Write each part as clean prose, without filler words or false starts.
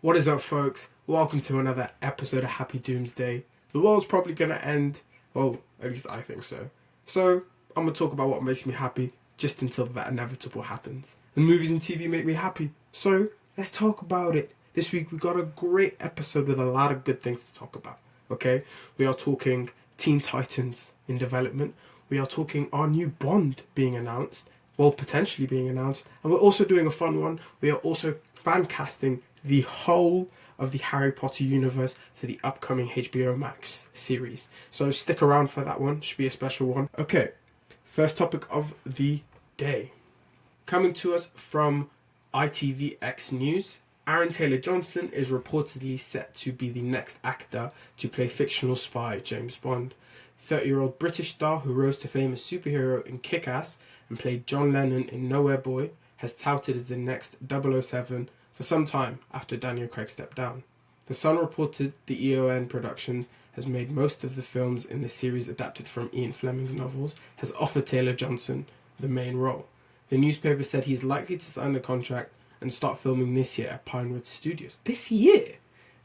What is up, folks? Welcome to another episode of Happy Doomsday. The world's probably going to end. Well, at least I think so. So, I'm going to talk about what makes me happy just until that inevitable happens. And movies and TV make me happy. So, let's talk about it. This week we got a great episode with a lot of good things to talk about. Okay? We are talking Teen Titans in development. We are talking our new Bond being announced. Well, potentially being announced. And we're also doing a fun one. We are also fan casting the whole of the Harry Potter universe for the upcoming HBO Max series. So stick around for that one. Should be a special one. Okay, first topic of the day. Coming to us from ITVX News, Aaron Taylor-Johnson is reportedly set to be the next actor to play fictional spy James Bond. 30-year-old British star who rose to fame as superhero in Kick-Ass and played John Lennon in Nowhere Boy has touted as the next 007 for some time after Daniel Craig stepped down. The Sun reported the EON production has made most of the films in the series adapted from Ian Fleming's novels, has offered Taylor-Johnson the main role. The newspaper said he's likely to sign the contract and start filming this year at Pinewood Studios. This year?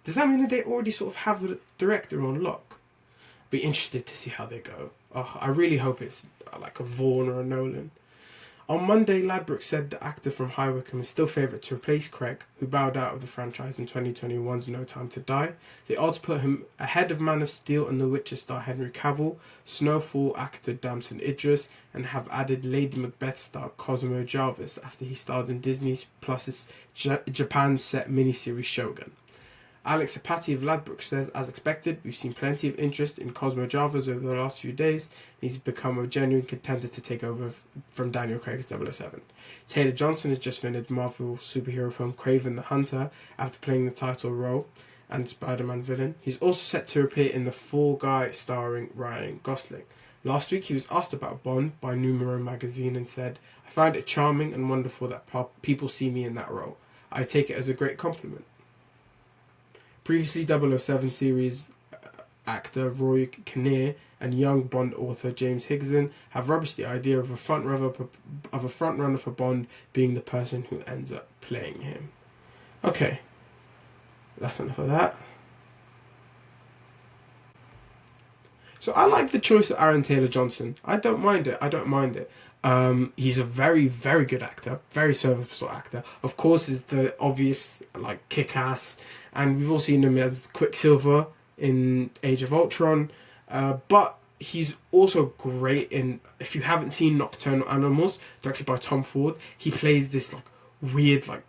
Does that mean that they already sort of have the director on lock? Be interested to see how they go. Oh, I really hope it's like a Vaughan or a Nolan. On Monday, Ladbrokes said the actor from High Wycombe is still favourite to replace Craig, who bowed out of the franchise in 2021's No Time to Die. The odds put him ahead of Man of Steel and The Witcher star Henry Cavill, Snowfall actor Damson Idris, and have added Lady Macbeth star Cosmo Jarvis after he starred in Disney Plus's Japan set miniseries Shogun. Alex Apati of Ladbrokes says, as expected, we've seen plenty of interest in Cosmo Jarvis over the last few days. He's become a genuine contender to take over from Daniel Craig's 007. Taylor-Johnson has just finished Marvel superhero film Kraven the Hunter after playing the title role and Spider-Man villain. He's also set to appear in The Fall Guy starring Ryan Gosling. Last week he was asked about Bond by Numero magazine and said, I find it charming and wonderful that people see me in that role. I take it as a great compliment. Previously, 007 series actor Roy Kinnear and young Bond author James Higson have rubbished the idea of a frontrunner for Bond being the person who ends up playing him. Okay, that's enough of that. So I like the choice of Aaron Taylor-Johnson. I don't mind it. He's a very, very good actor, very serviceable actor. Of course, is the obvious like Kick-Ass, and we've all seen him as Quicksilver in Age of Ultron. But he's also great in, if you haven't seen Nocturnal Animals, directed by Tom Ford, he plays this like weird like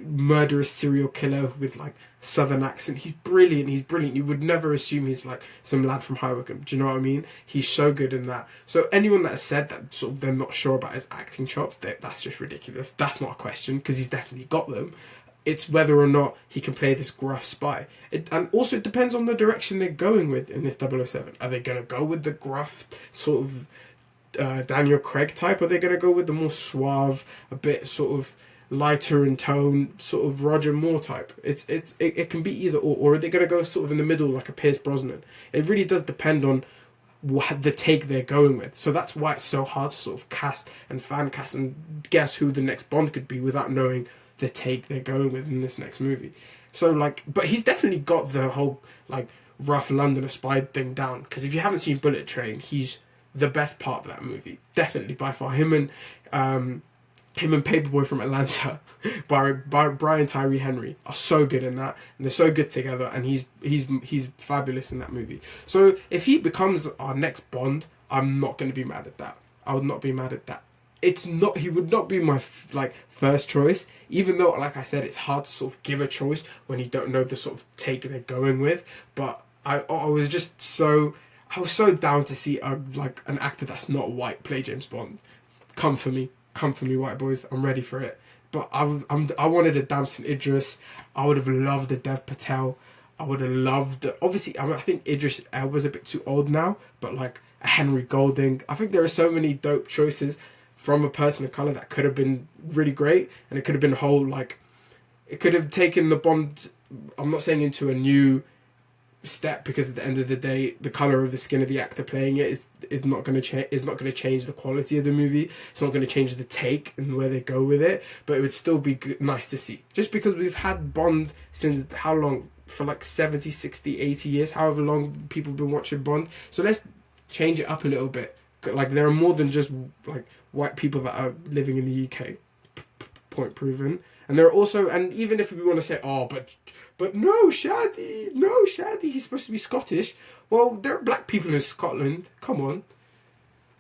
murderous serial killer with like southern accent. He's brilliant. You would never assume he's like some lad from High Wycombe. Do you know what I mean? He's so good in that. So anyone that has said that sort of they're not sure about his acting chops, that's just ridiculous. That's not a question, because he's definitely got them. It's whether or not he can play this gruff spy. And also it depends on the direction they're going with in this 007. Are they going to go with the gruff sort of Daniel Craig type? Or are they going to go with the more suave, a bit sort of lighter in tone, sort of Roger Moore type? It can be either or are they going to go sort of in the middle like a Pierce Brosnan? It really does depend on what the take they're going with. So that's why it's so hard to sort of cast and fan cast and guess who the next Bond could be without knowing the take they're going with in this next movie. So like, but he's definitely got the whole like rough Londoner spy thing down, because if you haven't seen Bullet Train, he's the best part of that movie, definitely by far. Him and Paperboy from Atlanta by Brian Tyree Henry are so good in that, and they're so good together, and he's fabulous in that movie. So if he becomes our next Bond, I'm not going to be mad at that. I would not be mad at that. He would not be my first choice, even though, like I said, it's hard to sort of give a choice when you don't know the sort of take they're going with. But I was so down to see an actor that's not white play James Bond. Come for me, white boys. I'm ready for it. But I wanted a Damson Idris. I would have loved a Dev Patel. I would have loved, obviously, I think Idris Elba's a bit too old now, but like a Henry Golding. I think there are so many dope choices from a person of colour that could have been really great, and it could have been it could have taken the Bond, I'm not saying into a new step, because at the end of the day, the color of the skin of the actor playing it is not going to change. Is not going to change the quality of the movie. It's not going to change the take and where they go with it. But it would still be nice to see, just because we've had Bond since how long? For like 70, 60, 80 years, however long people have been watching Bond. So let's change it up a little bit. Like, there are more than just like white people that are living in the UK. Point proven. And there are also, and even if we want to say, oh, but no, Shadi, he's supposed to be Scottish. Well, there are black people in Scotland. Come on.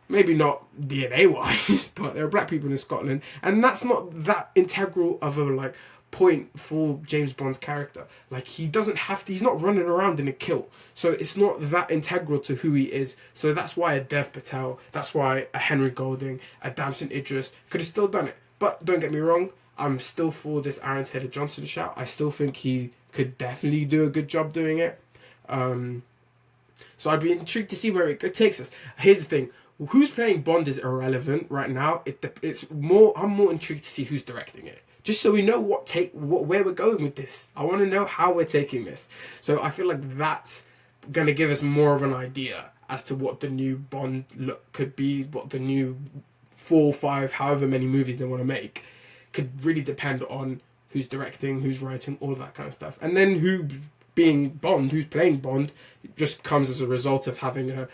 Maybe not DNA-wise, but there are black people in Scotland. And that's not that integral of a, like, point for James Bond's character. Like, he doesn't have to, he's not running around in a kilt. So it's not that integral to who he is. So that's why a Dev Patel, that's why a Henry Golding, a Damson Idris could have still done it. But don't get me wrong, I'm still for this Aaron Taylor Johnson shout. I still think he could definitely do a good job doing it. So I'd be intrigued to see where it takes us. Here's the thing. Who's playing Bond is irrelevant right now. It's more. I'm more intrigued to see who's directing it, just so we know where we're going with this. I want to know how we're taking this. So I feel like that's gonna give us more of an idea as to what the new Bond look could be, what the new 4, 5, however many movies they want to make, could really depend on who's directing, who's writing, all of that kind of stuff. And then who being Bond, who's playing Bond, just comes as a result of having a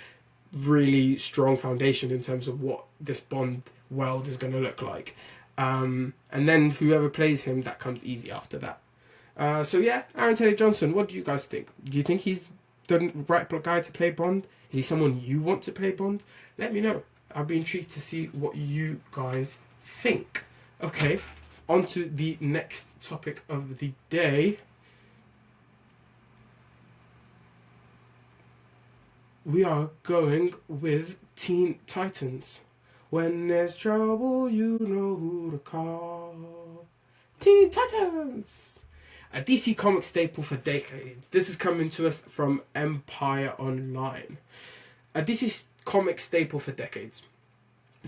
really strong foundation in terms of what this Bond world is going to look like. And then whoever plays him, that comes easy after that. So yeah, Aaron Taylor Johnson, what do you guys think? Do you think he's the right guy to play Bond? Is he someone you want to play Bond? Let me know. I'll be intrigued to see what you guys think. Okay, on to the next topic of the day. We are going with Teen Titans. When there's trouble, you know who to call. Teen Titans! A DC comic staple for decades. This is coming to us from Empire Online. A DC comic staple for decades.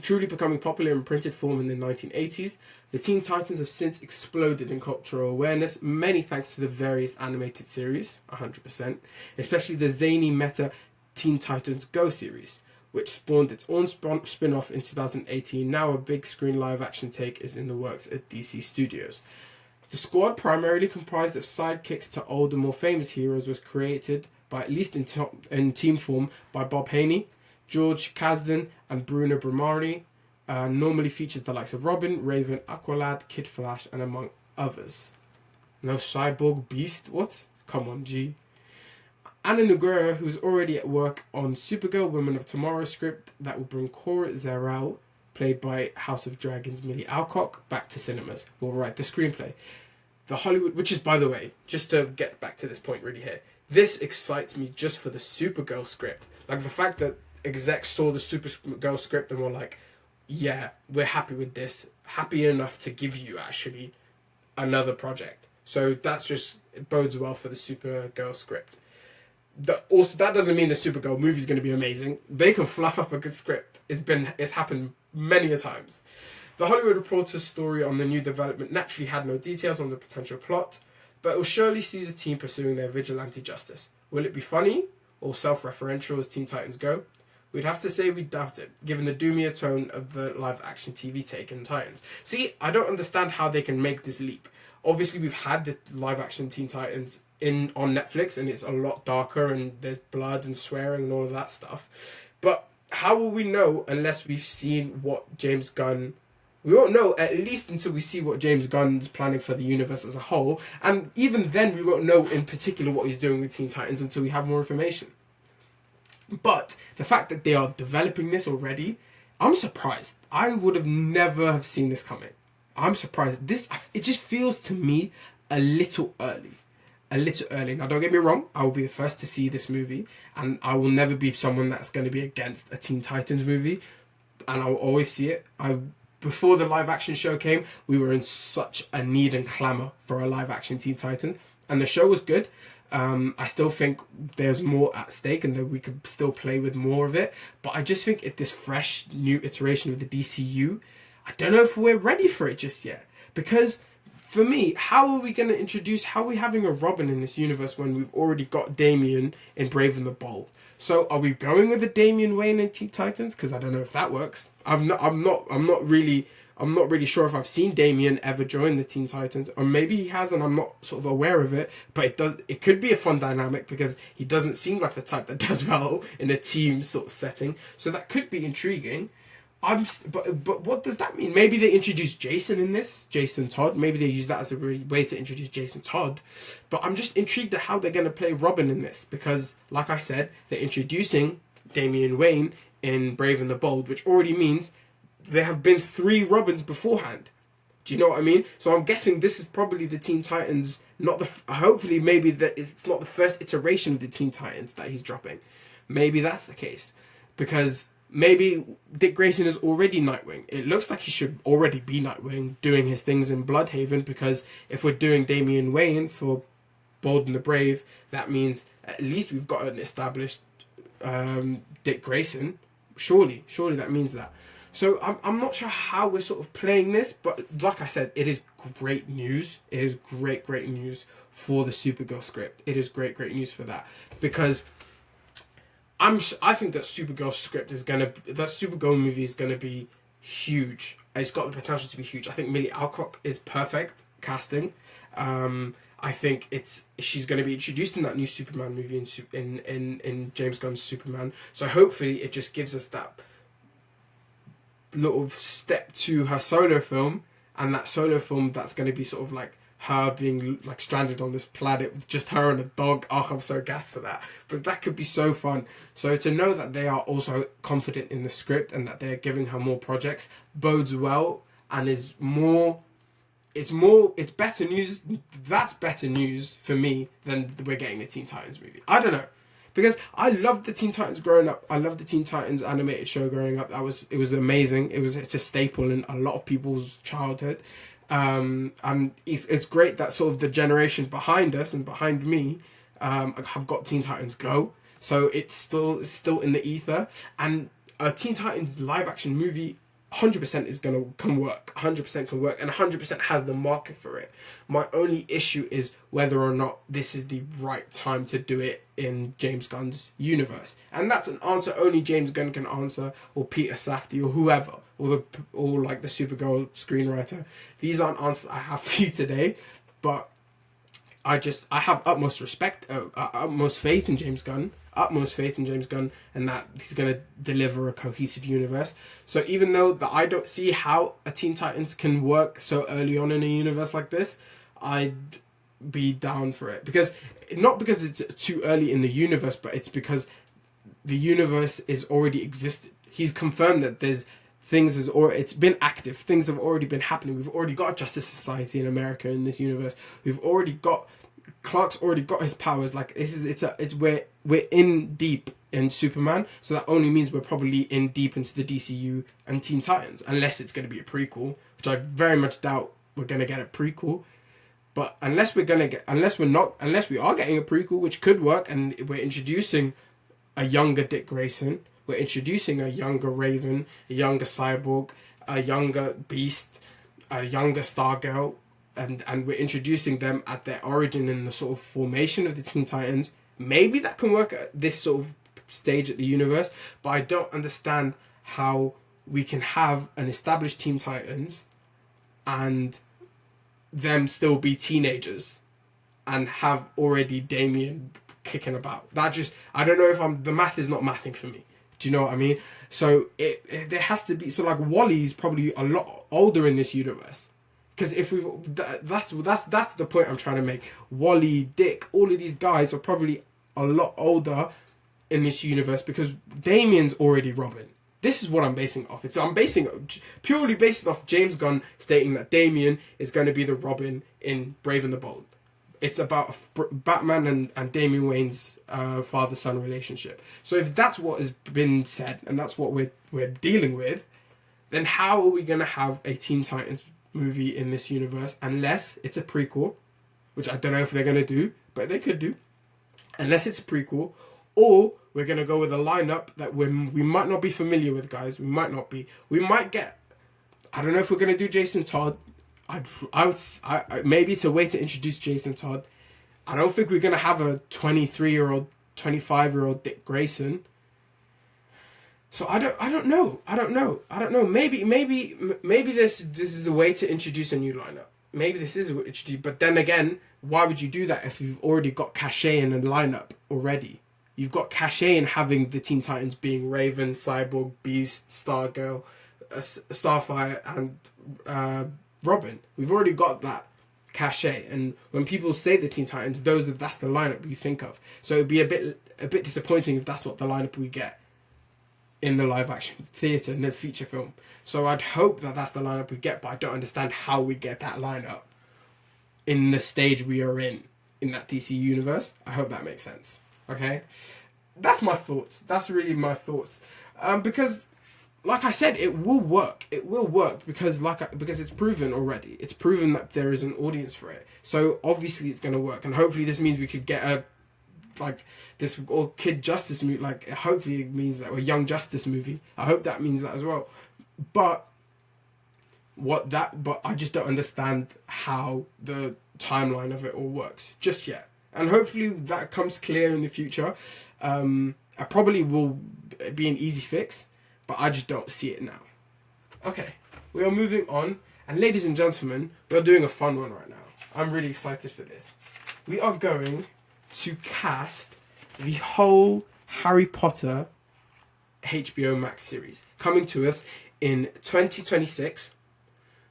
Truly becoming popular in printed form in the 1980s, the Teen Titans have since exploded in cultural awareness, many thanks to the various animated series, 100%, especially the zany meta Teen Titans Go series, which spawned its own spin-off in 2018. Now a big screen live-action take is in the works at DC Studios. The squad, primarily comprised of sidekicks to older, more famous heroes, was created, by at least in team form, by Bob Haney, George Kasdan, and Bruno Bramari. Normally features the likes of Robin, Raven, Aqualad, Kid Flash, and among others. No Cyborg Beast? What? Come on, G. Anna Nogueira, who's already at work on Supergirl Women of Tomorrow script that will bring Cora Zor-El, played by House of Dragons Millie Alcock, back to cinemas, will write the screenplay. The Hollywood, which is, by the way, just to get back to this point really here, this excites me just for the Supergirl script. Like, the fact that execs saw the Supergirl script and were like, yeah, we're happy with this, happy enough to give you, actually, another project. So that's just, it bodes well for the Supergirl script. Also, that doesn't mean the Supergirl movie is going to be amazing. They can fluff up a good script. It's happened many a times. The Hollywood Reporter's story on the new development naturally had no details on the potential plot, but it will surely see the team pursuing their vigilante justice. Will it be funny or self-referential as Teen Titans Go? We'd have to say we doubt it, given the doomier tone of the live-action TV take in Titans. See, I don't understand how they can make this leap. Obviously, we've had the live-action Teen Titans on Netflix, and it's a lot darker, and there's blood and swearing and all of that stuff. But how will we know unless we've seen what James Gunn... We won't know at least until we see what James Gunn's planning for the universe as a whole. And even then, we won't know in particular what he's doing with Teen Titans until we have more information. But the fact that they are developing this already, I'm surprised. I would have never have seen this coming. I'm surprised. It just feels to me a little early. Now, don't get me wrong, I will be the first to see this movie, and I will never be someone that's going to be against a Teen Titans movie, and I will always see it. Before the live-action show came, we were in such a need and clamour for a live-action Teen Titans, and the show was good. I still think there's more at stake and that we could still play with more of it, but I just think at this fresh new iteration of the DCU, I don't know if we're ready for it just yet, because for me, how are we going to introduce, how are we having a Robin in this universe when we've already got Damian in Brave and the Bold? So are we going with the Damian Wayne in Teen Titans? Because I don't know if that works. I'm not really sure if I've seen Damian ever join the Teen Titans, or maybe he has and I'm not sort of aware of it. But it could be a fun dynamic because he doesn't seem like the type that does well in a team sort of setting. So that could be intriguing. But what does that mean? Maybe they introduce Jason in this, Jason Todd. Maybe they use that as a way to introduce Jason Todd. But I'm just intrigued at how they're going to play Robin in this because, like I said, they're introducing Damian Wayne in Brave and the Bold, which already means there have been 3 Robins beforehand. Do you know what I mean? So I'm guessing this is probably the Teen Titans, hopefully maybe that it's not the first iteration of the Teen Titans that he's dropping. Maybe that's the case because maybe Dick Grayson is already Nightwing. It looks like he should already be Nightwing, doing his things in Bloodhaven, because if we're doing Damian Wayne for Bold and the Brave, that means at least we've got an established Dick Grayson. Surely that means that. So I'm not sure how we're sort of playing this, but like I said, it is great news. It is great news for the Supergirl script. It is great news for that, because I think that that Supergirl movie is gonna be huge. It's got the potential to be huge. I think Millie Alcock is perfect casting. I think she's going to be introduced in that new Superman movie in James Gunn's Superman. So hopefully it just gives us that little step to her solo film, and that solo film that's going to be sort of like her being like stranded on this planet with just her and a dog. Oh, I'm so gassed for that. But that could be so fun. So to know that they are also confident in the script and that they're giving her more projects bodes well, and it's better news. That's better news for me than we're getting the Teen Titans movie. I don't know, because I loved the Teen Titans growing up. I loved the Teen Titans animated show growing up. It was amazing. It's a staple in a lot of people's childhood. And it's great that sort of the generation behind us and behind me have got Teen Titans Go. So it's still in the ether, and a Teen Titans live action movie 100% can work, 100% can work, and 100% has the market for it. My only issue is whether or not this is the right time to do it in James Gunn's universe, and that's an answer only James Gunn can answer, or Peter Safdie, or whoever, or like the Supergirl screenwriter. These aren't answers I have for you today, but I have utmost respect, utmost faith in James Gunn, and that he's going to deliver a cohesive universe. So even though that I don't see how a Teen Titans can work so early on in a universe like this, I'd be down for it. Not because it's too early in the universe, but it's because the universe is already existed. He's confirmed that it's been active. Things have already been happening. We've already got a Justice Society in America in this universe. Clark's already got his powers. Like we're in deep in Superman, so that only means we're probably in deep into the DCU and Teen Titans, unless it's going to be a prequel, which I very much doubt we're going to get a prequel. But unless we are getting a prequel, which could work, and we're introducing a younger Dick Grayson, we're introducing a younger Raven, a younger Cyborg, a younger Beast, a younger Stargirl, and we're introducing them at their origin in the sort of formation of the Teen Titans. Maybe that can work at this sort of stage at the universe, but I don't understand how we can have an established Teen Titans and them still be teenagers and have already Damian kicking about. I don't know if the math is not mathing for me. Do you know what I mean? So there has to be, so like Wally's probably a lot older in this universe. Because that's the point I'm trying to make. Wally, Dick, all of these guys are probably a lot older in this universe because Damian's already Robin. This is what I'm basing it off. I'm basing it purely based off James Gunn stating that Damian is going to be the Robin in Brave and the Bold. It's about Batman and Damian Wayne's father-son relationship. So if that's what has been said and that's what we're dealing with, then how are we going to have a Teen Titans movie in this universe unless it's a prequel, which I don't know if they're going to do, but they could do. Unless it's a prequel, or we're going to go with a lineup that we might not be familiar with, guys. We might not be. We might get, I don't know if we're going to do Jason Todd. maybe it's a way to introduce Jason Todd. I don't think we're gonna have a 23-year-old, 25-year-old Dick Grayson. So I don't know. Maybe this is a way to introduce a new lineup. Maybe this is a way to introduce, but then again, why would you do that if you've already got cachet in a lineup already? You've got cachet in having the Teen Titans being Raven, Cyborg, Beast, Stargirl, Starfire, and Robin. We've already got that cachet, and when people say the Teen Titans, that's the lineup you think of. So it'd be a bit disappointing if that's not the lineup we get in the live action theatre and the feature film. So I'd hope that that's the lineup we get, but I don't understand how we get that lineup in the stage we are in that DC universe. I hope that makes sense. Okay, that's my thoughts. That's really my thoughts. Because, like I said, it will work. It will work because it's proven already. It's proven that there is an audience for it. So obviously it's going to work, and hopefully this means we could get this or Kid Justice movie. Hopefully it means that a Young Justice movie. I hope that means that as well. But I just don't understand how the timeline of it all works just yet. And hopefully that comes clear in the future. I probably will be an easy fix, but I just don't see it now. Okay, we are moving on. And ladies and gentlemen, we are doing a fun one right now. I'm really excited for this. We are going to cast the whole Harry Potter HBO Max series coming to us in 2026.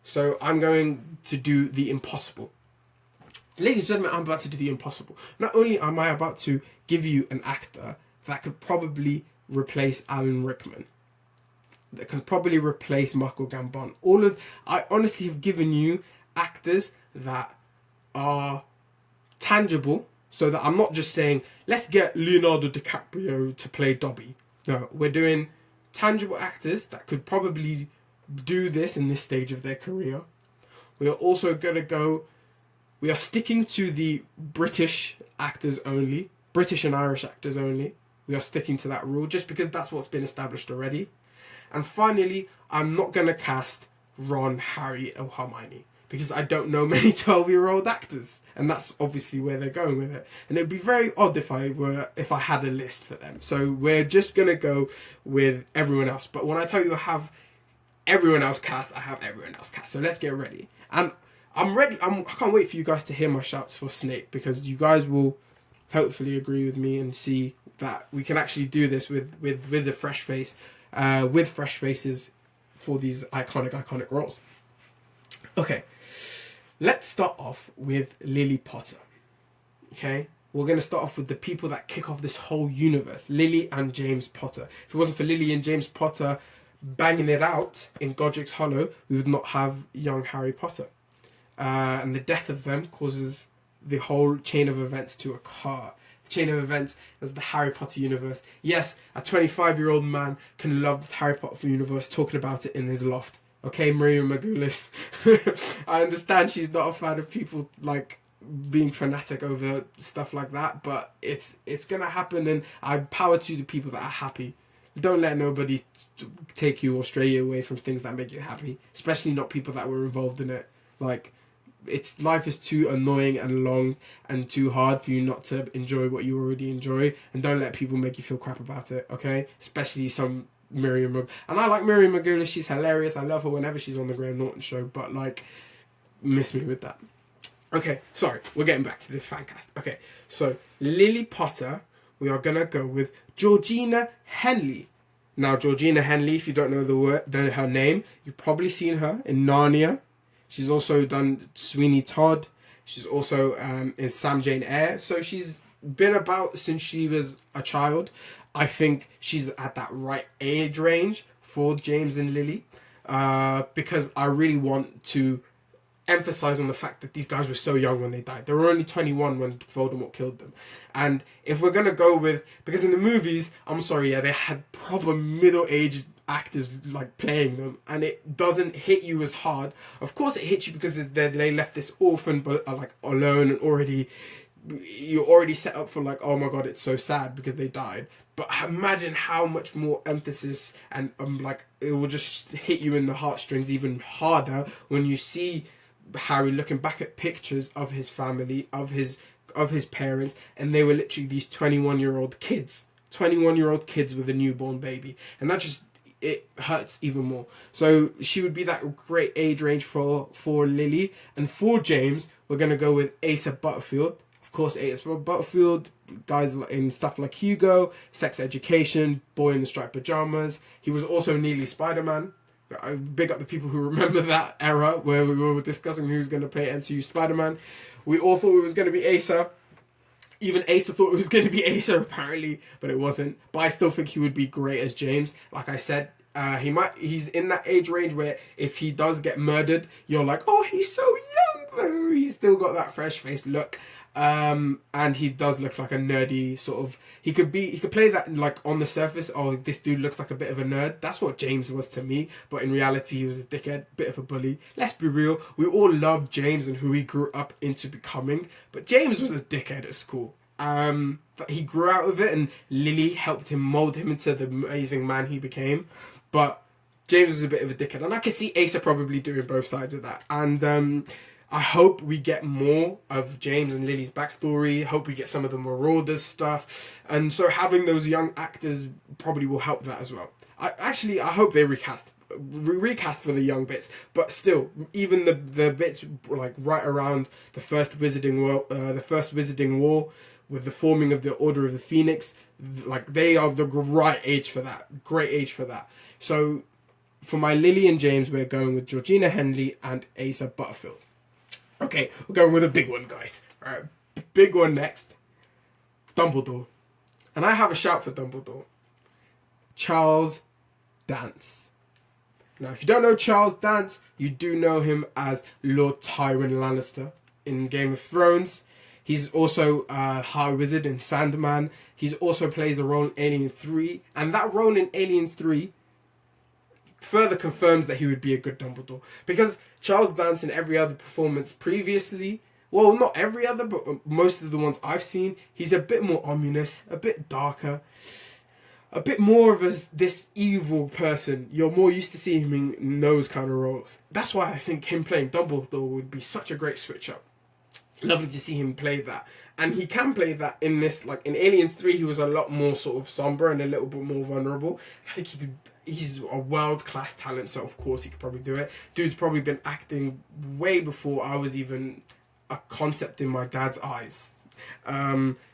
So I'm going to do the impossible. Ladies and gentlemen, I'm about to do the impossible. Not only am I about to give you an actor that could probably replace Alan Rickman, that can probably replace Michael Gambon. I honestly have given you actors that are tangible, so that I'm not just saying, let's get Leonardo DiCaprio to play Dobby. No, we're doing tangible actors that could probably do this in this stage of their career. We are also going to go... We are sticking to the British actors only. British and Irish actors only. We are sticking to that rule just because that's what's been established already. And finally, I'm not going to cast Ron, Harry, or Hermione because I don't know many 12-year-old actors. And that's obviously where they're going with it. And it'd be very odd if I had a list for them. So we're just going to go with everyone else. But when I tell you I have everyone else cast, I have everyone else cast. So let's get ready. And I'm ready. I can't wait for you guys to hear my shouts for Snape because you guys will hopefully agree with me and see that we can actually do this with a fresh face, with fresh faces for these iconic roles. Okay, let's start off with Lily Potter. Okay, we're going to start off with the people that kick off this whole universe, Lily and James Potter. If it wasn't for Lily and James Potter banging it out in Godric's Hollow, we would not have young Harry Potter. And the death of them causes the whole chain of events to occur. The chain of events is the Harry Potter universe. Yes, a 25-year-old man can love the Harry Potter universe, talking about it in his loft. Okay, Maria Magoulis. I understand she's not a fan of people being fanatic over stuff like that, but it's gonna happen, and I power to the people that are happy. Don't let nobody take you or stray you away from things that make you happy, especially not people that were involved in it. Life is too annoying and long and too hard for you not to enjoy what you already enjoy, and don't let people make you feel crap about it, okay? Especially some Miriam Mag. And I like Miriam Magoulis, she's hilarious, I love her whenever she's on the Graham Norton show, but miss me with that. Okay, sorry, we're getting back to this fan cast. Okay, so Lily Potter, we are gonna go with Georgina Henley. Now, Georgina Henley, if you don't know her name, you've probably seen her in Narnia. She's also done Sweeney Todd. She's also in Sam Jane Eyre. So she's been about since she was a child. I think she's at that right age range for James and Lily. Because I really want to emphasize on the fact that these guys were so young when they died. They were only 21 when Voldemort killed them. And if we're going to go with... Because in the movies, I'm sorry, they had proper middle-aged actors playing them, and it doesn't hit you as hard. Of course it hits you because they left this orphan but alone, and you're already set up for oh my god, it's so sad because they died. But imagine how much more emphasis and it will just hit you in the heartstrings even harder when you see Harry looking back at pictures of his family, of his parents, and they were literally these 21-year-old kids. 21-year-old kids with a newborn baby. And that just, it hurts even more. So she would be that great age range for Lily. And for James, we're going to go with Asa Butterfield. Of course, Asa Butterfield, guys in stuff like Hugo, Sex Education, Boy in the Striped Pajamas. He was also nearly Spider-Man. I big up the people who remember that era where we were discussing who's going to play MCU Spider-Man. We all thought it was going to be Asa. Even Asa thought it was going to be Asa, apparently, but it wasn't. But I still think he would be great as James. Like I said, he's in that age range where if he does get murdered, you're like, oh, he's so young though. He's still got that fresh-faced look. And he does look like a nerdy sort of, he could play that like on the surface, oh, this dude looks like a bit of a nerd. That's what James was to me, but in reality he was a dickhead, bit of a bully. Let's be real, we all loved James and who he grew up into becoming, but James was a dickhead at school. He grew out of it, and Lily helped him mold him into the amazing man he became, but James was a bit of a dickhead, and I can see Asa probably doing both sides of that. And I hope we get more of James and Lily's backstory. Hope we get some of the Marauders stuff. And so having those young actors probably will help that as well. I hope they recast for the young bits. But still, even the bits like right around the first Wizarding War, with the forming of the Order of the Phoenix, like they are the right age for that. Great age for that. So for my Lily and James, we're going with Georgina Henley and Asa Butterfield. Okay, we're going with a big one, guys. Alright, big one next. Dumbledore. And I have a shout for Dumbledore. Charles Dance. Now, if you don't know Charles Dance, you do know him as Lord Tywin Lannister in Game of Thrones. He's also High Wizard in Sandman. He also plays a role in Alien 3. And that role in Aliens 3 further confirms that he would be a good Dumbledore. Because Charles Dance in every other performance previously, well, not every other, but most of the ones I've seen, he's a bit more ominous, a bit darker, a bit more of this evil person. You're more used to seeing him in those kind of roles. That's why I think him playing Dumbledore would be such a great switch up. Lovely to see him play that. And he can play that in this, like in Aliens 3, he was a lot more sort of somber and a little bit more vulnerable. I think he's a world-class talent, so of course he could probably do it. Dude's probably been acting way before I was even a concept in my dad's eyes.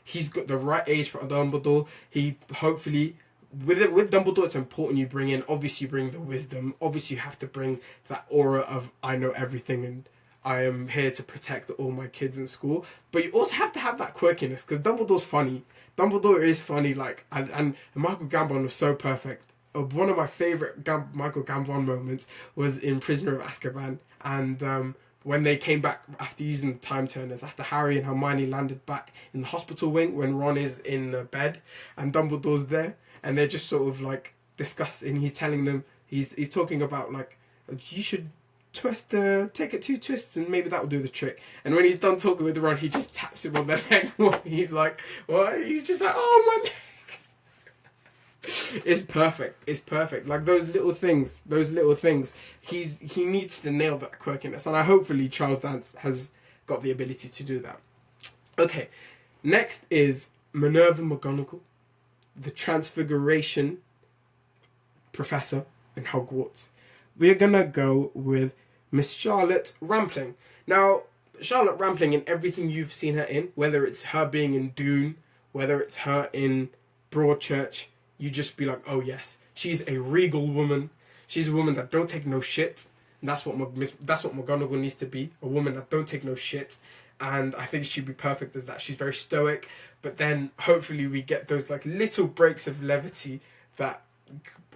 He's got the right age for Dumbledore. He hopefully, with Dumbledore, it's important you bring in, obviously you bring the wisdom, obviously you have to bring that aura of I know everything and I am here to protect all my kids in school. But you also have to have that quirkiness, because Dumbledore's funny. Dumbledore is funny, like, and Michael Gambon was so perfect. One of my favourite Michael Gambon moments was in Prisoner of Azkaban, and when they came back after using the time turners, after Harry and Hermione landed back in the hospital wing, when Ron is in the bed and Dumbledore's there, and they're just sort of like discussing, he's telling them, he's talking about like, you should take it 2 twists and maybe that will do the trick. And when he's done talking with Ron, he just taps him on the neck. He's like, what? He's just like, oh, my neck. It's perfect. It's perfect. Like those little things. He needs to nail that quirkiness. And hopefully Charles Dance has got the ability to do that. Okay. Next is Minerva McGonagall, the Transfiguration professor in Hogwarts. We're going to go with Miss Charlotte Rampling. Now, Charlotte Rampling, in everything you've seen her in, whether it's her being in Dune, whether it's her in Broadchurch, you just be like, oh yes, she's a regal woman. She's a woman that don't take no shit. And that's what McGonagall needs to be, a woman that don't take no shit. And I think she'd be perfect as that. She's very stoic, but then hopefully we get those like little breaks of levity that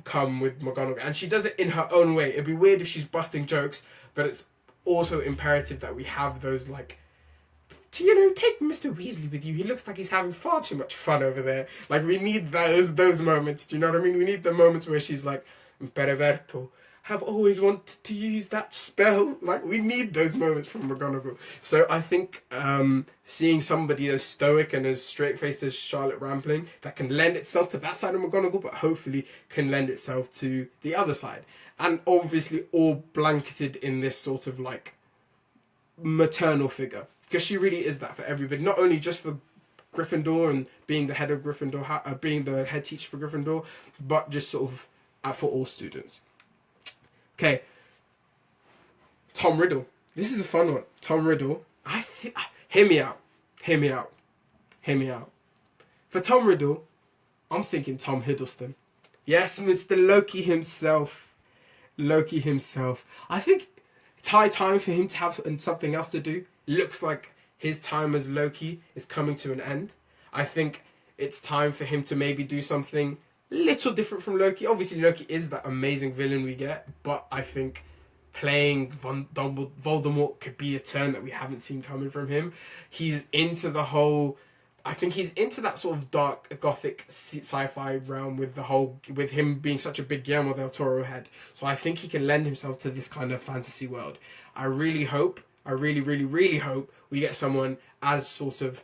come with McGonagall, and she does it in her own way. It'd be weird if she's busting jokes, but it's also imperative that we have those like, take Mr. Weasley with you. He looks like he's having far too much fun over there. Like we need those moments. Do you know what I mean? We need the moments where she's like, Periverto, have always wanted to use that spell. Like we need those moments from McGonagall. So I think seeing somebody as stoic and as straight-faced as Charlotte Rampling that can lend itself to that side of McGonagall, but hopefully can lend itself to the other side. And obviously all blanketed in this sort of like maternal figure, because she really is that for everybody, not only just for Gryffindor and being the head of Gryffindor, being the head teacher for Gryffindor, but just sort of for all students. Okay, Tom Riddle. This is a fun one. Tom Riddle. Hear me out. For Tom Riddle, I'm thinking Tom Hiddleston. Yes, Mr. Loki himself. I think it's high time for him to have something else to do. It looks like his time as Loki is coming to an end. I think it's time for him to maybe do something little different from Loki. Obviously, Loki is that amazing villain we get, but I think playing Voldemort could be a turn that we haven't seen coming from him. He's into the whole... I think he's into that sort of dark, gothic sci-fi realm with him being such a big Guillermo del Toro head. So I think he can lend himself to this kind of fantasy world. I really hope we get someone as sort of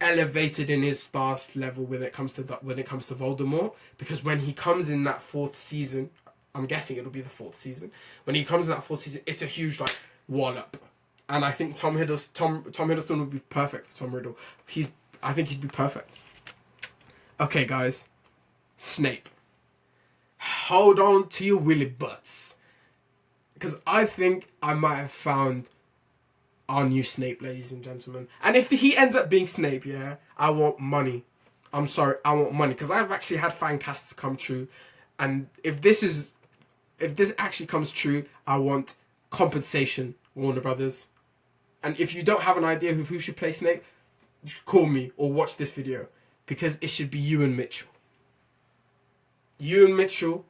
elevated in his star level when it comes to Voldemort, because when he comes in that 4th season, I'm guessing it'll be the 4th season. When he comes in that 4th season, it's a huge wallop. And I think Tom Hiddleston would be perfect for Tom Riddle. I think he'd be perfect. Okay, guys. Snape. Hold on to your willy butts. Because I think I might have found our new Snape, ladies and gentlemen. And if he ends up being Snape, yeah, I want money. I'm sorry, I want money. Because I've actually had fan casts come true. And if this actually comes true, I want compensation, Warner Brothers. And if you don't have an idea of who should play Snape, call me or watch this video, because it should be Ewan Mitchell. Ewan Mitchell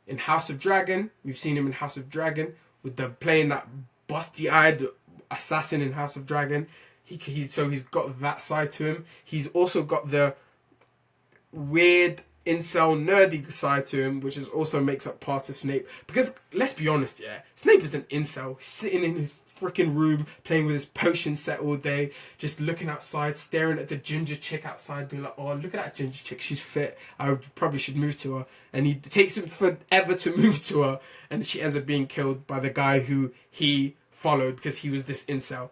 in House of Dragon. We've seen him in House of Dragon with playing that busty-eyed assassin in House of Dragon. So he's got that side to him. He's also got the weird incel nerdy side to him, which also makes up part of Snape. Because let's be honest, yeah, Snape is an incel. He's sitting in his freaking room playing with his potion set all day, just looking outside, staring at the ginger chick outside, being like, oh, look at that ginger chick, she's fit, I probably should move to her. And he takes him forever to move to her, and she ends up being killed by the guy who he followed because he was this incel.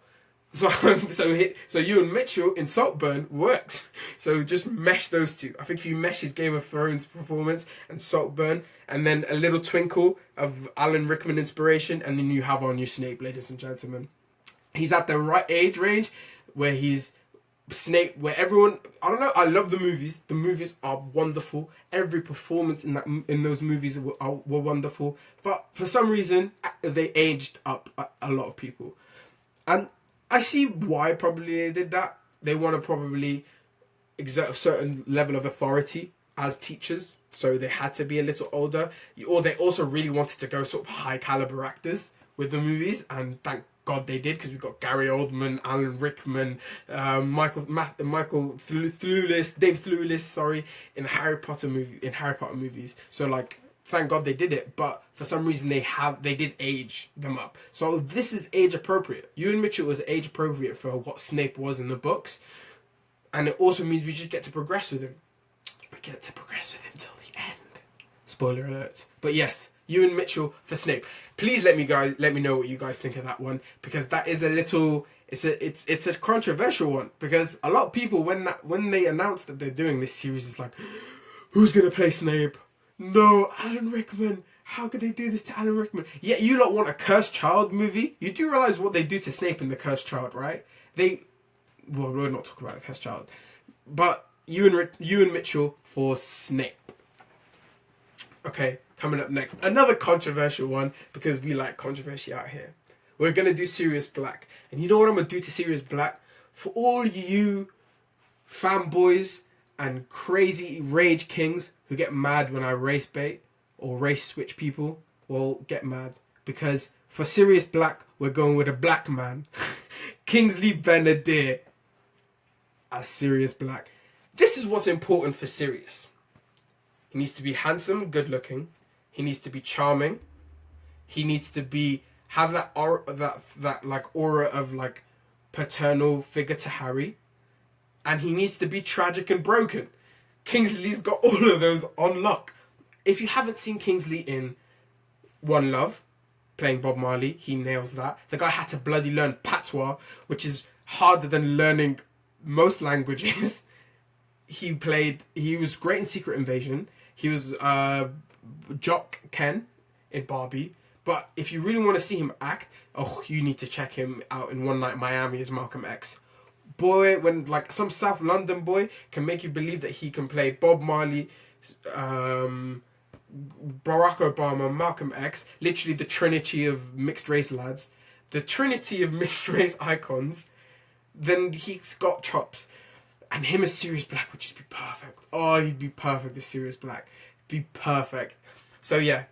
So Ewan Mitchell in Saltburn works. So just mesh those two. I think if you mesh his Game of Thrones performance and Saltburn, and then a little twinkle of Alan Rickman inspiration, and then you have our new Snape, ladies and gentlemen. He's at the right age range where he's Snape, where everyone... I don't know, I love the movies. The movies are wonderful. Every performance in those movies were wonderful. But for some reason, they aged up a lot of people. And I see why probably they did that. They want to probably exert a certain level of authority as teachers. So they had to be a little older. Or they also really wanted to go sort of high caliber actors with the movies. And thank God they did, because we've got Gary Oldman, Alan Rickman, Michael Thewlis, Dave Thewlis, in Harry Potter movies. So thank God they did it, but for some reason they did age them up. So this is age appropriate. Ewan Mitchell was age appropriate for what Snape was in the books, and it also means we just get to progress with him. We get to progress with him till the end. Spoiler alert. But yes, Ewan Mitchell for Snape. Please let me know what you guys think of that one, because that is it's a controversial one, because a lot of people when they announced that they're doing this series, is like, who's gonna play Snape? No, Alan Rickman. How could they do this to Alan Rickman? Yeah, you lot want a Cursed Child movie? You do realise what they do to Snape in the Cursed Child, right? Well, we're not talking about the Cursed Child. But Ewan Mitchell for Snape. Okay, coming up next. Another controversial one, because we like controversy out here. We're going to do Sirius Black. And you know what I'm going to do to Sirius Black? For all you fanboys and crazy rage kings who get mad when I race bait or race switch people, well, get mad. Because for Sirius Black, we're going with a black man. Kingsley Benedict as Sirius Black. This is what's important for Sirius. He needs to be handsome, good looking. He needs to be charming. He needs to have that aura, that aura of paternal figure to Harry. And he needs to be tragic and broken. Kingsley's got all of those on lock. If you haven't seen Kingsley in One Love, playing Bob Marley. He nails that. The guy had to bloody learn patois, which is harder than learning most languages. He was great in Secret Invasion. He was Jock Ken in Barbie. But if you really want to see him act, you need to check him out in One Night in Miami as Malcolm X. Boy, when like some South London boy can make you believe that he can play Bob Marley, Barack Obama, Malcolm X, literally the trinity of mixed race lads, the trinity of mixed race icons, then he's got chops. And him as Sirius Black would just be perfect. Oh, he'd be perfect as Sirius Black. Be perfect. So yeah,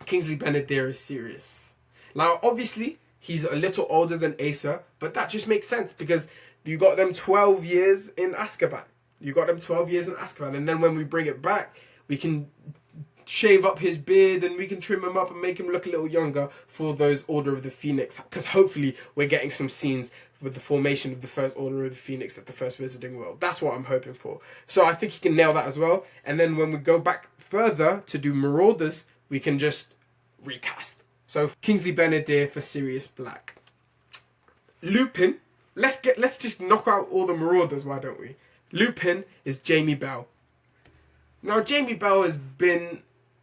Kingsley Ben-Adir is Sirius. Now, obviously, he's a little older than Asa, but that just makes sense because you got them 12 years in Azkaban. And then when we bring it back, we can shave up his beard and we can trim him up and make him look a little younger for those Order of the Phoenix. Because hopefully we're getting some scenes with the formation of the first Order of the Phoenix at the first Wizarding World. That's what I'm hoping for. So I think he can nail that as well. And then when we go back further to do Marauders, we can just recast. So Kingsley Ben-Adir for Sirius Black. Lupin. Let's just knock out all the Marauders, why don't we? Lupin is Jamie Bell. Now Jamie Bell has been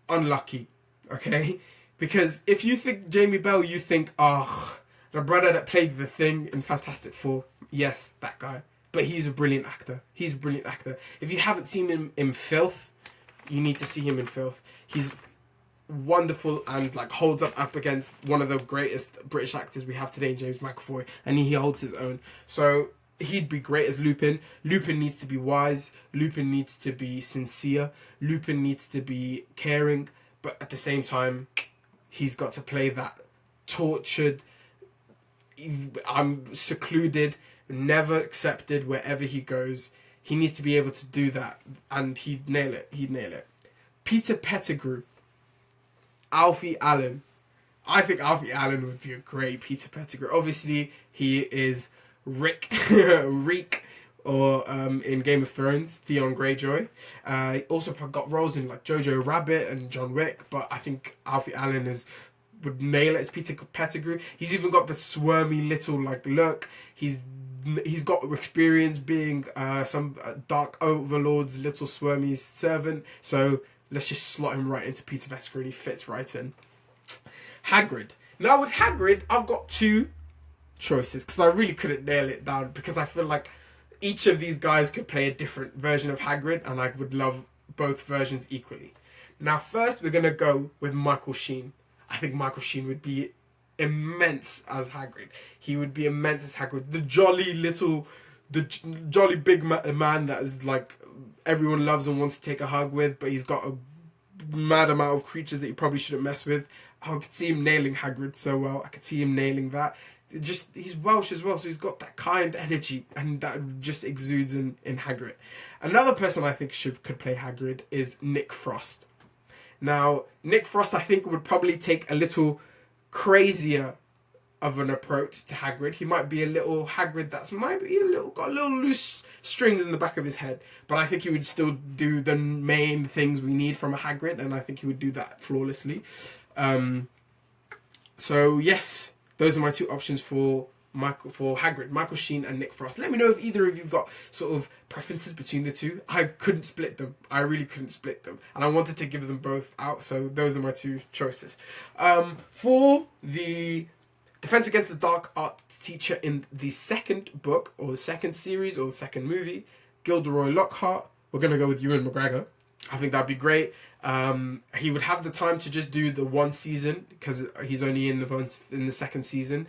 unlucky, okay? Because if you think Jamie Bell, you think, the brother that played the Thing in Fantastic Four. Yes, that guy. But he's a brilliant actor. If you haven't seen him in Filth, you need to see him in Filth. He's wonderful and like holds up against one of the greatest British actors we have today, James McAvoy, and he holds his own. So he'd be great as Lupin. Lupin needs to be wise. Lupin needs to be sincere. Lupin needs to be caring. But at the same time, he's got to play that tortured, I'm secluded, never accepted wherever he goes. He needs to be able to do that, and he'd nail it. Peter Pettigrew. Alfie Allen. I think Alfie Allen would be a great Peter Pettigrew. Obviously, he is Reek, or in Game of Thrones, Theon Greyjoy. He also got roles in like Jojo Rabbit and John Wick, but I think Alfie Allen would nail it as Peter Pettigrew. He's even got the squirmy little like look. He's got experience being some Dark Overlord's little squirmy servant. So let's just slot him right into Peter Pettigrew. He fits right in. Hagrid. Now with Hagrid, I've got two choices because I really couldn't nail it down because I feel like each of these guys could play a different version of Hagrid and I would love both versions equally. Now first we're going to go with Michael Sheen. I think Michael Sheen would be immense as Hagrid. He would be immense as Hagrid. The jolly big man that is like everyone loves and wants to take a hug with, but he's got a mad amount of creatures that you probably shouldn't mess with. I could see him nailing Hagrid so well. I could see him nailing that. He's Welsh as well, so he's got that kind energy, and that just exudes in Hagrid. Another person I think could play Hagrid is Nick Frost. Now, Nick Frost I think would probably take a little crazier of an approach to Hagrid. He might be a little Hagrid got a little loose strings in the back of his head, but I think he would still do the main things we need from a Hagrid, and I think he would do that flawlessly. So yes, those are my two options for Hagrid, Michael Sheen and Nick Frost. Let me know if either of you got sort of preferences between the two. I couldn't split them. I really couldn't split them, and I wanted to give them both out. So those are my two choices. For the Defense Against the Dark Arts teacher in the second book, or the second series, or the second movie, Gilderoy Lockhart, we're going to go with Ewan McGregor. I think that'd be great. He would have the time to just do the one season, because he's only in the second season.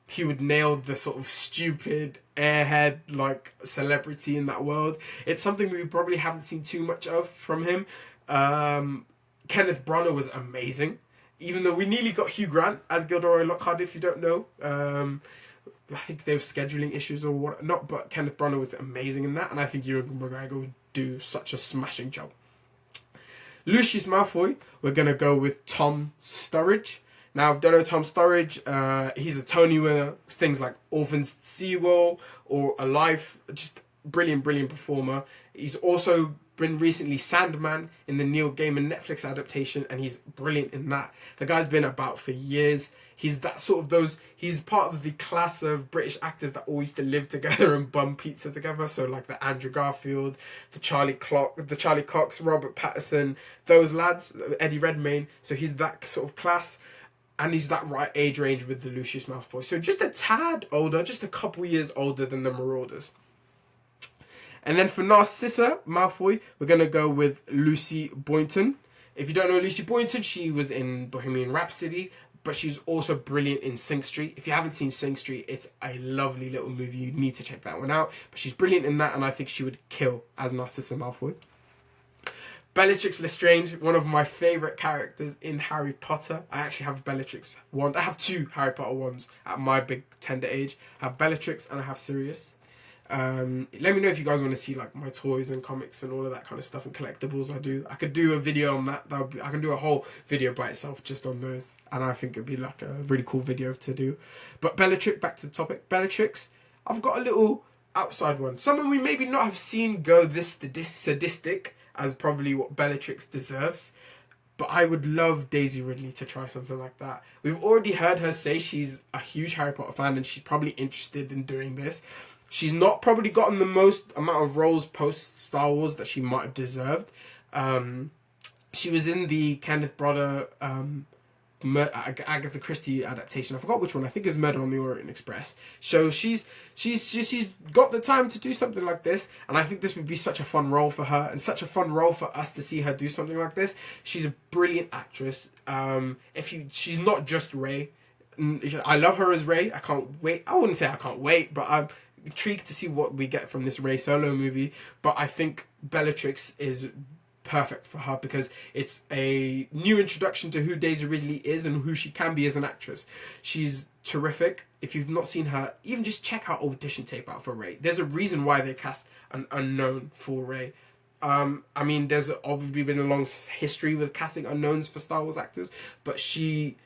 He would nail the sort of stupid airhead like celebrity in that world. It's something we probably haven't seen too much of from him. Kenneth Branagh was amazing. Even though we nearly got Hugh Grant as Gilderoy Lockhart, if you don't know. I think there were scheduling issues or whatnot, but Kenneth Branagh was amazing in that, and I think Ewan McGregor would do such a smashing job. Lucius Malfoy, we're going to go with Tom Sturridge. Now, if you don't know Tom Sturridge, he's a Tony winner, things like Orphan's Seawall or Alive, just brilliant performer. He's also been recently Sandman in the Neil Gaiman Netflix adaptation, and he's brilliant in that. The guy's been about for years. He's that sort of those. He's part of the class of British actors that all used to live together and bum pizza together. So like the Andrew Garfield, the Charlie Cox, Robert Pattinson, those lads, Eddie Redmayne. So he's that sort of class. And he's that right age range with the Lucius Malfoy. So just a tad older, just a couple years older than the Marauders. And then for Narcissa Malfoy, we're going to go with Lucy Boynton. If you don't know Lucy Boynton, she was in Bohemian Rhapsody, but she's also brilliant in Sing Street. If you haven't seen Sing Street, it's a lovely little movie. You need to check that one out. But she's brilliant in that, and I think she would kill as Narcissa Malfoy. Bellatrix Lestrange, one of my favourite characters in Harry Potter. I actually have Bellatrix wand. I have 2 Harry Potter wands at my big tender age. I have Bellatrix and I have Sirius. Let me know if you guys want to see like my toys and comics and all of that kind of stuff and collectibles. I could do a video on that. I can do a whole video by itself just on those, and I think it'd be like a really cool video to do. But Bellatrix, back to the topic. Bellatrix, I've got a little outside one. Someone we maybe not have seen go this sadistic as probably what Bellatrix deserves. But I would love Daisy Ridley to try something like that. We've already heard her say she's a huge Harry Potter fan and she's probably interested in doing this. She's not probably gotten the most amount of roles post Star Wars that she might have deserved. She was in the Kenneth Branagh Agatha Christie adaptation. I forgot which one. I think it was Murder on the Orient Express. So she's got the time to do something like this, and I think this would be such a fun role for her and such a fun role for us to see her do something like this. She's a brilliant actress. She's not just Rey. I love her as Rey. I can't wait. I wouldn't say I can't wait, but I'm intrigued to see what we get from this Rey Solo movie. But I think Bellatrix is perfect for her because it's a new introduction to who Daisy Ridley is and who she can be as an actress. She's terrific. If you've not seen her, even just check her audition tape out for Rey. There's a reason why they cast an unknown for Rey. I mean, there's obviously been a long history with casting unknowns for Star Wars actors, but she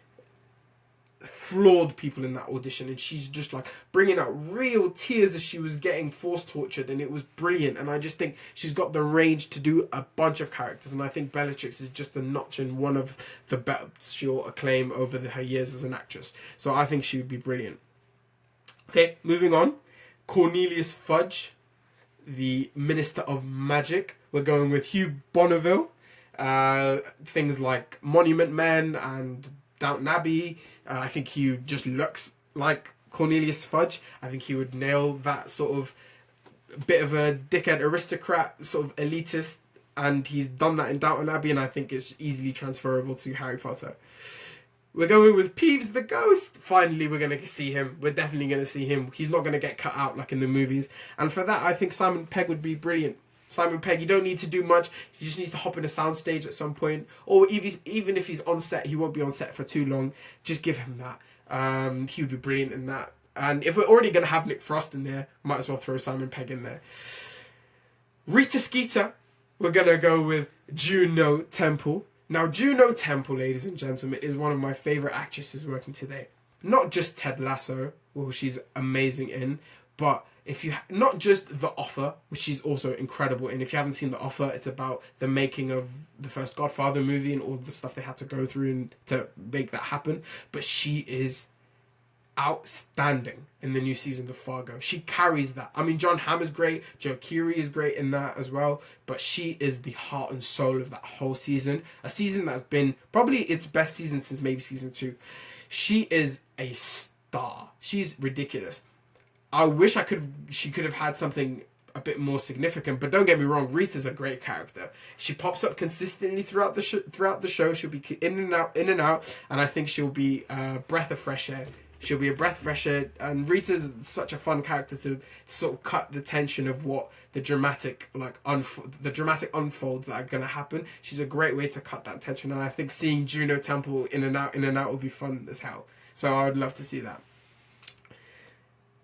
floored people in that audition, and she's just like bringing out real tears as she was getting force tortured, and it was brilliant. And I just think she's got the range to do a bunch of characters, and I think Bellatrix is just a notch in one of the belts she'll acclaim over her years as an actress. So I think she would be brilliant. Okay, moving on. Cornelius Fudge, the Minister of Magic. We're going with Hugh Bonneville. Things like Monument Men and Downton Abbey. I think he just looks like Cornelius Fudge. I think he would nail that sort of bit of a dickhead aristocrat, sort of elitist, and he's done that in Downton Abbey, and I think it's easily transferable to Harry Potter. We're going with Peeves the Ghost. Finally, we're going to see him. We're definitely going to see him. He's not going to get cut out like in the movies. And for that, I think Simon Pegg would be brilliant. Simon Pegg, you don't need to do much. He just needs to hop in a soundstage at some point. Or even if he's on set, he won't be on set for too long. Just give him that. He would be brilliant in that. And if we're already going to have Nick Frost in there, might as well throw Simon Pegg in there. Rita Skeeter, we're going to go with Juno Temple. Now, Juno Temple, ladies and gentlemen, is one of my favourite actresses working today. Not just Ted Lasso, who she's amazing in, but if you not just The Offer, which she's also incredible in. If you haven't seen The Offer, it's about the making of the first Godfather movie and all the stuff they had to go through and to make that happen. But she is outstanding in the new season of Fargo. She carries that. I mean, John Hamm is great. Joe Keery is great in that as well. But she is the heart and soul of that whole season. A season that's been probably its best season since maybe season 2. She is a star. She's ridiculous. I wish she could have had something a bit more significant, but don't get me wrong, Rita's a great character. She pops up consistently throughout the show. She'll be in and out, and I think she'll be a breath of fresh air. She'll be a breath of fresh air, and Rita's such a fun character to sort of cut the tension of what the dramatic unfolds that are going to happen. She's a great way to cut that tension, and I think seeing Juno Temple in and out will be fun as hell. So I would love to see that.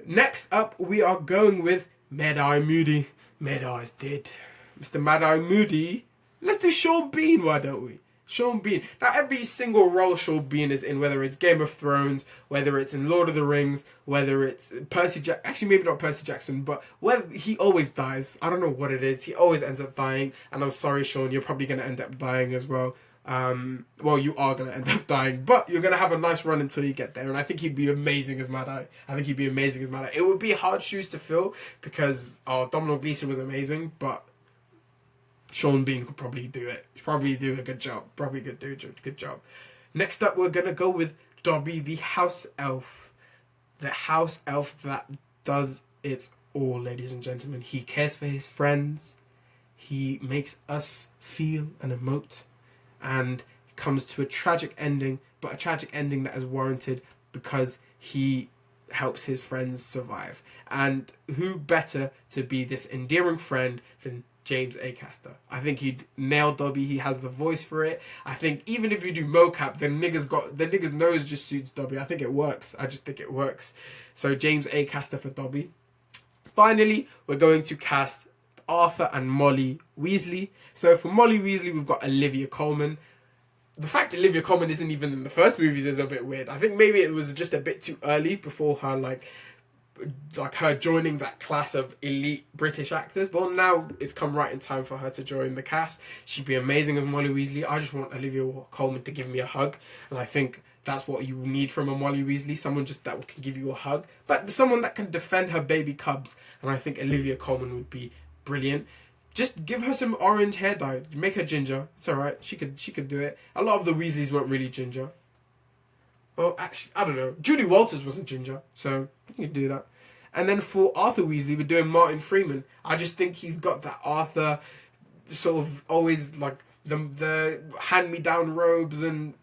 Next up, we are going with Mad-Eye Moody. Mad-Eye's dead. Mr. Mad-Eye Moody. Let's do Sean Bean, why don't we? Sean Bean. Now, every single role Sean Bean is in, whether it's Game of Thrones, whether it's in Lord of the Rings, whether it's Percy Jackson, actually maybe not Percy Jackson, but whether he always dies. I don't know what it is. He always ends up dying, and I'm sorry, Sean, you're probably going to end up dying as well. Well, you are going to end up dying, but you're going to have a nice run until you get there, and I think he'd be amazing as Mad Eye. It would be hard shoes to fill, because Domhnall Gleeson was amazing, but Sean Bean could probably do it. He'd probably do a good job. Probably could do a good job. Next up, we're going to go with Dobby, the house elf. The house elf that does it all, ladies and gentlemen. He cares for his friends. He makes us feel and emote. And comes to a tragic ending, but a tragic ending that is warranted because he helps his friends survive. And who better to be this endearing friend than James Acaster? I think he'd nail Dobby. He has the voice for it. I think even if you do mocap, the nigga's nose just suits Dobby. I think it works. I just think it works. So James Acaster for Dobby. Finally, we're going to cast Arthur and Molly Weasley. So for Molly Weasley, we've got Olivia Colman. The fact that Olivia Colman isn't even in the first movies is a bit weird. I think maybe it was just a bit too early before her like her joining that class of elite British actors. But now it's come right in time for her to join the cast. She'd be amazing as Molly Weasley. I just want Olivia Colman to give me a hug, and I think that's what you need from a Molly Weasley. Someone just that can give you a hug, but someone that can defend her baby cubs. And I think Olivia Colman would be brilliant. Just give her some orange hair dye. Make her ginger. It's alright. She could do it. A lot of the Weasleys weren't really ginger. Well, actually, I don't know. Julie Walters wasn't ginger, so you could do that. And then for Arthur Weasley, we're doing Martin Freeman. I just think he's got that Arthur sort of always like the hand-me-down robes, and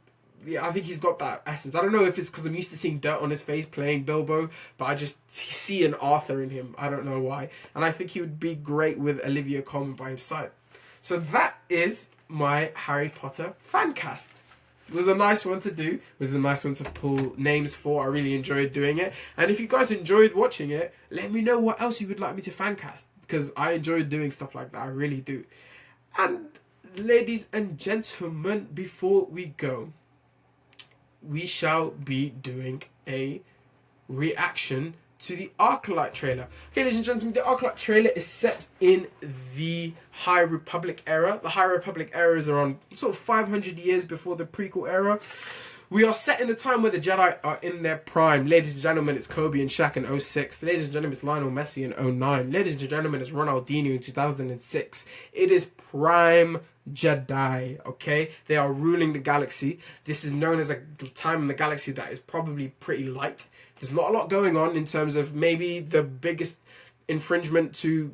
yeah, I think he's got that essence. I don't know if it's because I'm used to seeing dirt on his face playing Bilbo, but I just see an Arthur in him. I don't know why. And I think he would be great with Olivia Colman by his side. So that is my Harry Potter fan cast. It was a nice one to do. It was a nice one to pull names for. I really enjoyed doing it. And if you guys enjoyed watching it, let me know what else you would like me to fan cast, because I enjoyed doing stuff like that. I really do. And ladies and gentlemen, before we go, we shall be doing a reaction to the Arclight trailer. Okay, ladies and gentlemen, the Arclight trailer is set in the High Republic era. The High Republic era is around sort of 500 years before the prequel era. We are set in a time where the Jedi are in their prime. Ladies and gentlemen, it's Kobe and Shaq in 06. Ladies and gentlemen, it's Lionel Messi in 09. Ladies and gentlemen, it's Ronaldinho in 2006. It is prime Jedi, okay? They are ruling the galaxy. This is known as a time in the galaxy that is probably pretty light. There's not a lot going on in terms of maybe the biggest infringement to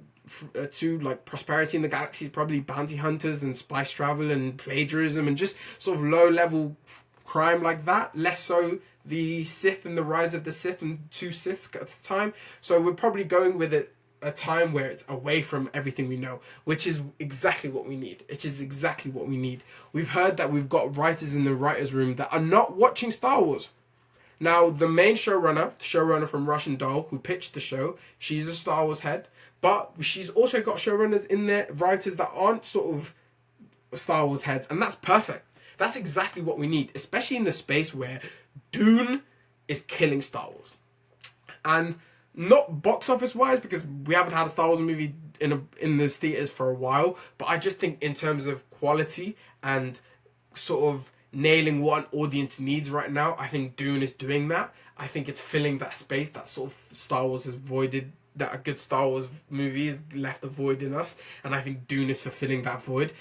like prosperity in the galaxy is probably bounty hunters and spice travel and plagiarism and just sort of low level crime like that. Less so the Sith and the rise of the Sith and two Siths at the time. So we're probably going with a time where it's away from everything we know, which is exactly what we need. It is exactly what we need. We've heard that we've got writers in the writer's room that are not watching Star Wars. Now, the main showrunner from Russian Doll, who pitched the show, she's a Star Wars head, but she's also got showrunners in there, writers that aren't sort of Star Wars heads, and that's perfect. That's exactly what we need, especially in the space where Dune is killing Star Wars. And not box office wise, because we haven't had a Star Wars movie in those theaters for a while, but I just think in terms of quality and sort of nailing what an audience needs right now, I think Dune is doing that. I think it's filling that space that sort of Star Wars has voided, that a good Star Wars movie has left a void in us, and I think Dune is fulfilling that void.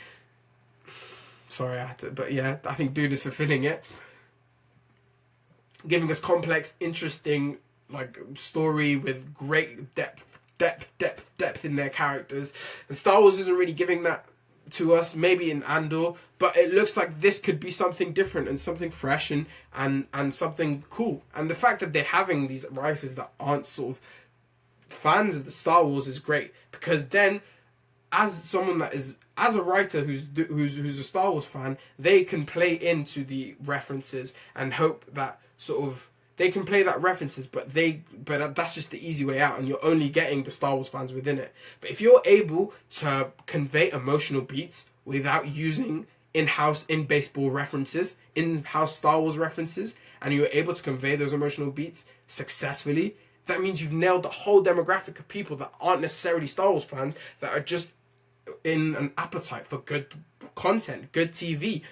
Sorry, I had to, but yeah, I think Dune is fulfilling it, giving us complex, interesting, like, story with great depth in their characters. And Star Wars isn't really giving that to us, maybe in Andor, but it looks like this could be something different and something fresh and something cool. And the fact that they're having these writers that aren't sort of fans of the Star Wars is great, because then as someone that is, as a writer who's a Star Wars fan, they can play into the references and hope that sort of they can play that references, but that's just the easy way out, and you're only getting the Star Wars fans within it. But if you're able to convey emotional beats without using in-house, in baseball references, in-house Star Wars references, and you're able to convey those emotional beats successfully, that means you've nailed the whole demographic of people that aren't necessarily Star Wars fans, that are just in an appetite for good content, good TV.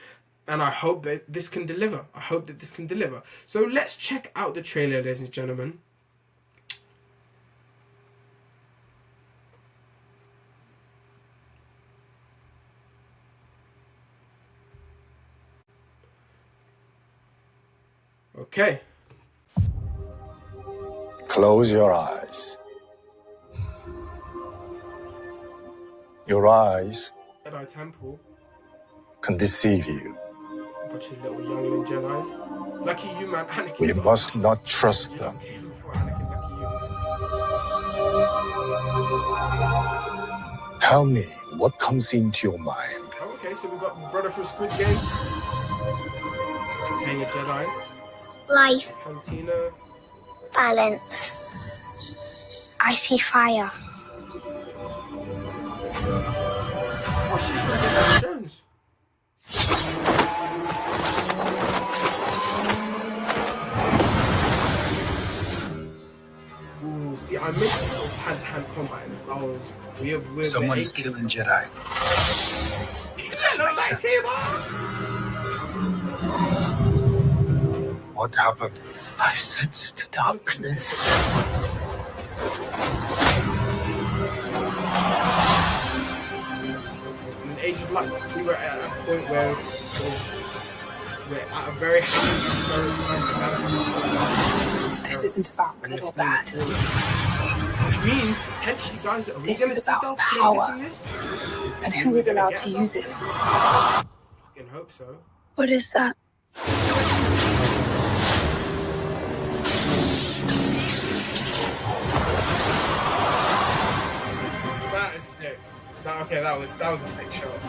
And I hope that this can deliver. I hope that this can deliver. So let's check out the trailer, ladies and gentlemen. Okay. Close your eyes. Your eyes Jedi Temple. can deceive you. A bunch of little youngling Jedis. Lucky you, man. Anakin. We must not trust them. Even before Anakin, lucky you. Tell me what comes into your mind. Oh, okay, so we got the brother from Squid Game. Playing a Jedi. Life, Cantina. balance. I see fire. Oh, she's from Indiana Jones. Ooh, see, I miss this sort of hand-to-hand combat in Star Wars. We're Someone's killing Jedi. What happened? I sensed darkness. In the Age of Light, see, we're at a point where we're at a very happy. This isn't about good or bad. Which means potentially, guys, are we This gonna is see about Darth power. Vader in this? And who is allowed to use it? Fucking hope so. What is that? That is sick. That was a sick shot.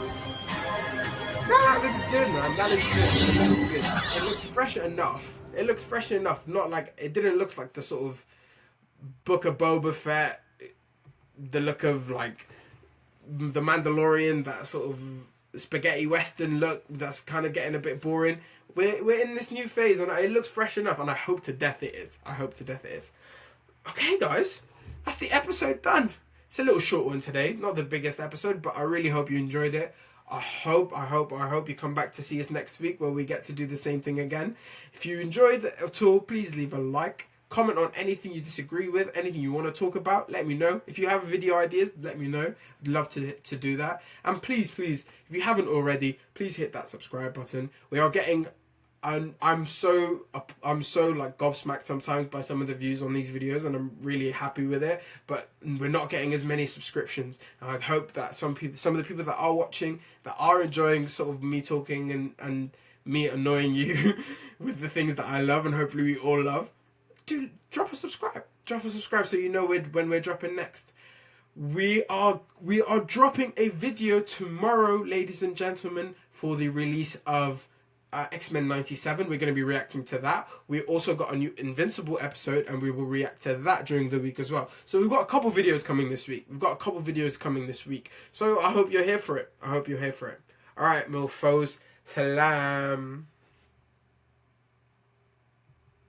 That looks good, man. That looks good. It looks good. It looks fresh enough. It looks fresh enough. Not like it didn't look like the sort of Book of Boba Fett, the look of like the Mandalorian, that sort of spaghetti western look that's kind of getting a bit boring. We're in this new phase, and it looks fresh enough, and I hope to death it is. I hope to death it is. Okay, guys, that's the episode done. It's a little short one today, not the biggest episode, but I really hope you enjoyed it. I hope you come back to see us next week where we get to do the same thing again. If you enjoyed it at all, please leave a like. Comment on anything you disagree with, anything you want to talk about, let me know. If you have video ideas, let me know. I'd love to do that. And please, if you haven't already, please hit that subscribe button. We are getting... I'm so like gobsmacked sometimes by some of the views on these videos, and I'm really happy with it, but we're not getting as many subscriptions. And I hope that some of the people that are watching, that are enjoying sort of me talking and me annoying you with the things that I love and hopefully we all love, do drop a subscribe so you know when we're dropping next. We are dropping a video tomorrow, ladies and gentlemen, for the release of X-Men 97. We're going to be reacting to that. We also got a new Invincible episode, and we will react to that during the week as well. So we've got a couple videos coming this week. So I hope you're here for it. Alright, milfos. Salam.